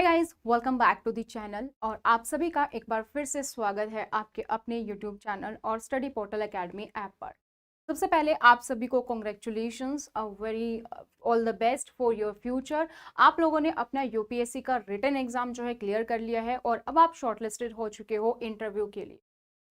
Hey guys, welcome back to the channel. और आप सभी का एक बार फिर से स्वागत है आपके अपने यूट्यूब चैनल और स्टडी पोर्टल एकेडमी ऐप पर। सबसे पहले आप सभी को congratulations, a very all the best for your future. आप लोगों ने अपना यूपीएससी का रिटन एग्जाम जो है क्लियर कर लिया है और अब आप शॉर्टलिस्टेड हो चुके हो इंटरव्यू के लिए।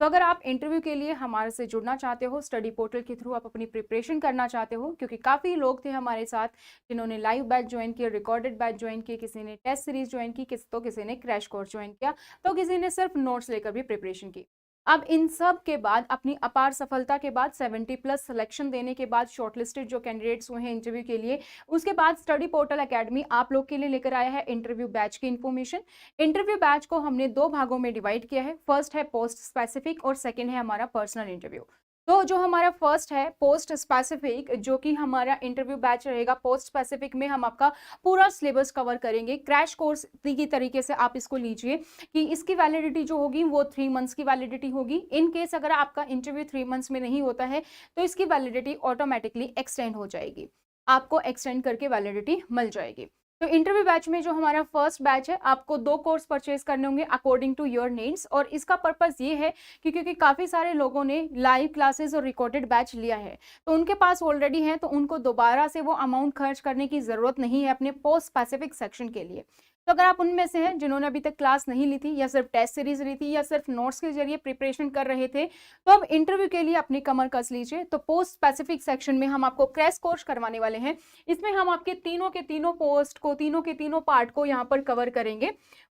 तो अगर आप इंटरव्यू के लिए हमारे से जुड़ना चाहते हो, स्टडी पोर्टल के थ्रू आप अपनी प्रिपरेशन करना चाहते हो, क्योंकि काफ़ी लोग थे हमारे साथ जिन्होंने लाइव बैच ज्वाइन किया, रिकॉर्डेड बैच ज्वाइन किए, किसी ने टेस्ट सीरीज ज्वाइन की, किसी ने क्रैश कोर्स ज्वाइन किया, तो किसी ने सिर्फ नोट्स लेकर भी प्रिपरेशन की। अब इन सब के बाद अपनी अपार सफलता के बाद 70+ सिलेक्शन देने के बाद शॉर्टलिस्टेड जो कैंडिडेट्स हुए हैं इंटरव्यू के लिए, उसके बाद स्टडी पोर्टल एकेडमी आप लोग के लिए लेकर आया है इंटरव्यू बैच की इन्फॉर्मेशन। इंटरव्यू बैच को हमने 2 भागों में डिवाइड किया है। फर्स्ट है पोस्ट स्पेसिफिक और सेकंड है हमारा पर्सनल इंटरव्यू। तो जो हमारा फर्स्ट है पोस्ट स्पेसिफिक, जो कि हमारा इंटरव्यू बैच रहेगा, पोस्ट स्पेसिफिक में हम आपका पूरा सिलेबस कवर करेंगे। क्रैश कोर्स की तरीके से आप इसको लीजिए कि इसकी वैलिडिटी जो होगी वो 3 मंथ्स की वैलिडिटी होगी। इन केस अगर आपका इंटरव्यू 3 मंथ्स में नहीं होता है तो इसकी वैलिडिटी ऑटोमेटिकली एक्सटेंड हो जाएगी, आपको एक्सटेंड करके वैलिडिटी मिल जाएगी। तो इंटरव्यू बैच में जो हमारा फर्स्ट बैच है, आपको 2 कोर्स परचेज करने होंगे अकॉर्डिंग टू योर नीड्स। और इसका पर्पस ये है कि क्योंकि काफ़ी सारे लोगों ने लाइव क्लासेस और रिकॉर्डेड बैच लिया है, तो उनके पास ऑलरेडी है, तो उनको दोबारा से वो अमाउंट खर्च करने की ज़रूरत नहीं है अपने पोस्ट स्पेसिफिक सेक्शन के लिए। तो अगर आप उनमें से हैं जिन्होंने अभी तक क्लास नहीं ली थी, या सिर्फ टेस्ट सीरीज ली थी, या सिर्फ नोट्स के जरिए प्रिपरेशन कर रहे थे, तो अब इंटरव्यू के लिए अपनी कमर कस लीजिए। तो पोस्ट स्पेसिफिक सेक्शन में हम आपको क्रैश कोर्स करवाने वाले हैं। इसमें हम आपके तीनों के तीनों पोस्ट को, तीनों के तीनों पार्ट को यहाँ पर कवर करेंगे।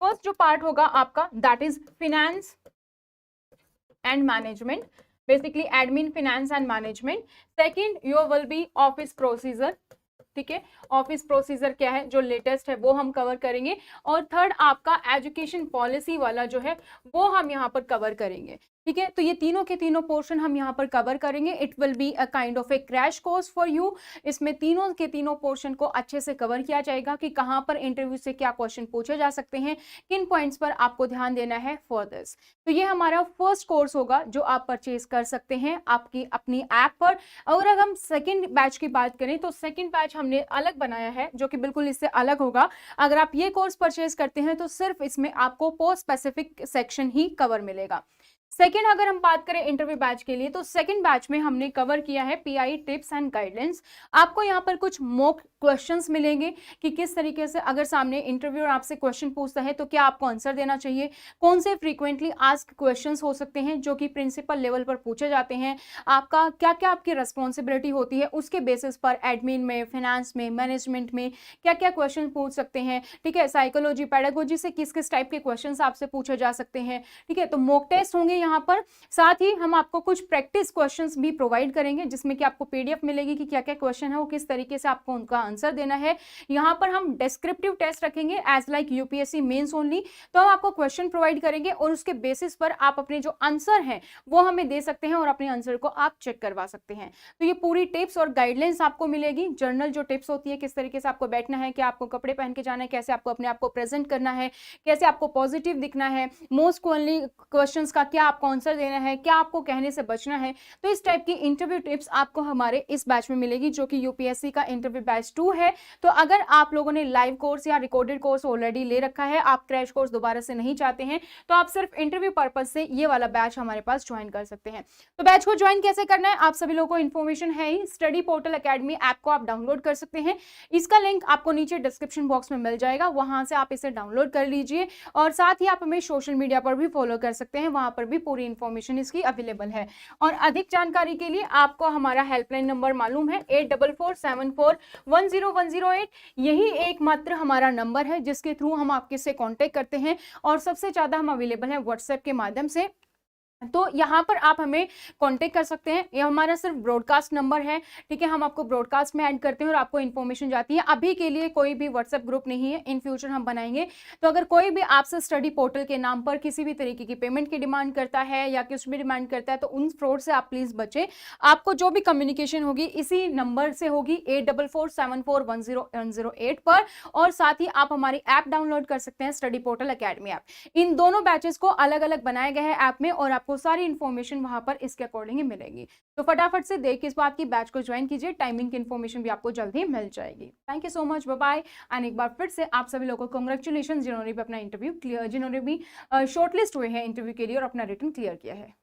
फर्स्ट जो पार्ट होगा आपका, that is finance and management, basically admin, finance and management. Second your will be office procedure, ठीक है, ऑफिस प्रोसीजर क्या है, जो लेटेस्ट है वो हम कवर करेंगे। और थर्ड आपका एजुकेशन पॉलिसी वाला जो है वो हम यहाँ पर कवर करेंगे, ठीक है। तो ये तीनों के तीनों पोर्शन हम यहाँ पर कवर करेंगे। It will be a kind of A crash course for you. इसमें तीनों के तीनों पोर्शन को अच्छे से कवर किया जाएगा कि कहाँ पर इंटरव्यू से क्या क्वेश्चन पूछे जा सकते हैं, किन पॉइंट्स पर आपको ध्यान देना है फॉर दिस। तो ये हमारा फर्स्ट कोर्स होगा जो आप परचेज कर सकते हैं आपकी अपनी ऐप पर। और अगर हम सेकेंड बैच की बात करें तो सेकेंड बैच हमने अलग बनाया है जो कि बिल्कुल इससे अलग होगा। अगर आप ये कोर्स परचेज करते हैं तो सिर्फ इसमें आपको पोस्ट स्पेसिफिक सेक्शन ही कवर मिलेगा। सेकेंड अगर हम बात करें इंटरव्यू बैच के लिए, तो सेकेंड बैच में हमने कवर किया है पीआई टिप्स एंड गाइडलाइंस। आपको यहाँ पर कुछ मॉक क्वेश्चंस मिलेंगे कि किस तरीके से अगर सामने इंटरव्यूअर आपसे क्वेश्चन पूछता है तो क्या आपको आंसर देना चाहिए, कौन से फ्रीक्वेंटली आस्क क्वेश्चंस हो सकते हैं जो कि प्रिंसिपल लेवल पर पूछे जाते हैं, आपका क्या क्या आपकी रिस्पॉन्सिबिलिटी होती है, उसके बेसिस पर एडमिन में, फाइनेंस में, मैनेजमेंट में क्या क्या क्वेश्चन पूछ सकते हैं, ठीक है। साइकोलॉजी, पेडागोजी से किस किस टाइप के क्वेश्चन आपसे पूछे जा सकते हैं, ठीक है। तो मॉक टेस्ट होंगे यहाँ पर। साथ ही हम आपको कुछ प्रैक्टिस क्वेश्चंस भी प्रोवाइड करेंगे जिसमें कि आपको पीडीएफ मिलेगी कि क्या क्या क्वेश्चन है, वो किस तरीके से आपको उनका आंसर देना है। यहाँ पर हम डिस्क्रिप्टिव टेस्ट रखेंगे as like UPSC mains only. तो हम आपको क्वेश्चन प्रोवाइड करेंगे और उसके बेसिस पर आप अपने जो आंसर हैं वो हमें दे सकते हैं और अपने आंसर को आप चेक करवा सकते हैं। तो ये पूरी टिप्स और गाइडलाइंस आपको मिलेगी। जर्नल जो टिप्स होती है, किस तरीके से आपको बैठना है, क्या आपको कपड़े पहन के जाना है, कैसे आपको अपने आप को प्रेजेंट करना है, कैसे आपको पॉजिटिव दिखना है, मोस्ट कॉमनली क्वेश्चंस का क्या आपको आंसर देना है, क्या आपको कहने से बचना है। तो इस टाइप की इंटरव्यू टिप्स आपको हमारे इस बैच में मिलेगी जो कि यूपीएससी का इंटरव्यू बैच 2 है। तो अगर आप लोगों ने लाइव कोर्स या रिकॉर्डेड कोर्स ऑलरेडी ले रखा है, आप क्रैश कोर्स दोबारा से नहीं चाहते हैं, तो आप सिर्फ इंटरव्यू पर्पज से ये वाला बैच हमारे पास ज्वाइन कर सकते हैं। तो बैच को ज्वाइन कैसे करना है आप सभी लोगों को इन्फॉर्मेशन है ही। स्टडी पोर्टल एकेडमी ऐप को आप डाउनलोड कर सकते हैं। इसका लिंक आपको नीचे डिस्क्रिप्शन बॉक्स में मिल जाएगा, वहां से आप इसे डाउनलोड कर लीजिए। और साथ ही आप हमें सोशल मीडिया पर भी फॉलो कर सकते हैं, वहां पर भी पूरी इंफॉर्मेशन इसकी अवेलेबल है। और अधिक जानकारी के लिए आपको हमारा हेल्पलाइन नंबर मालूम है 8447410108। यही एकमात्र हमारा नंबर है जिसके थ्रू हम आपके से कांटेक्ट करते हैं और सबसे ज्यादा हम अवेलेबल हैं व्हाट्सएप के माध्यम से। तो यहाँ पर आप हमें कांटेक्ट कर सकते हैं। ये हमारा सिर्फ ब्रॉडकास्ट नंबर है, ठीक है। हम आपको ब्रॉडकास्ट में ऐड करते हैं और आपको इन्फॉर्मेशन जाती है। अभी के लिए कोई भी व्हाट्सएप ग्रुप नहीं है, इन फ्यूचर हम बनाएंगे। तो अगर कोई भी आपसे स्टडी पोर्टल के नाम पर किसी भी तरीके की पेमेंट की डिमांड करता है या कुछ भी डिमांड करता है तो उन फ्रॉड से आप प्लीज बचें। आपको जो भी कम्युनिकेशन होगी इसी नंबर से होगी 8447410108 पर। और साथ ही आप हमारी ऐप डाउनलोड कर सकते हैं, स्टडी पोर्टल एकेडमी ऐप। इन दोनों बैचेस को अलग अलग बनाया गया है ऐप में और आपको आपको सारी इन्फॉर्मेशन वहाँ पर इसके अकॉर्डिंग ही मिलेगी। तो फटाफट से देख के इस बात की बैच को ज्वाइन कीजिए, टाइमिंग की इन्फॉर्मेशन भी आपको जल्द ही मिल जाएगी। Thank you so much, bye bye. And एक बार फिर से आप सभी लोगों को कांग्रेचुलेशन जिन्होंने भी अपना इंटरव्यू क्लियर, जिन्होंने भी शॉर्टलिस्ट हुए हैं इंटरव्यू के लिए और अपना रिटन क्लियर किया है।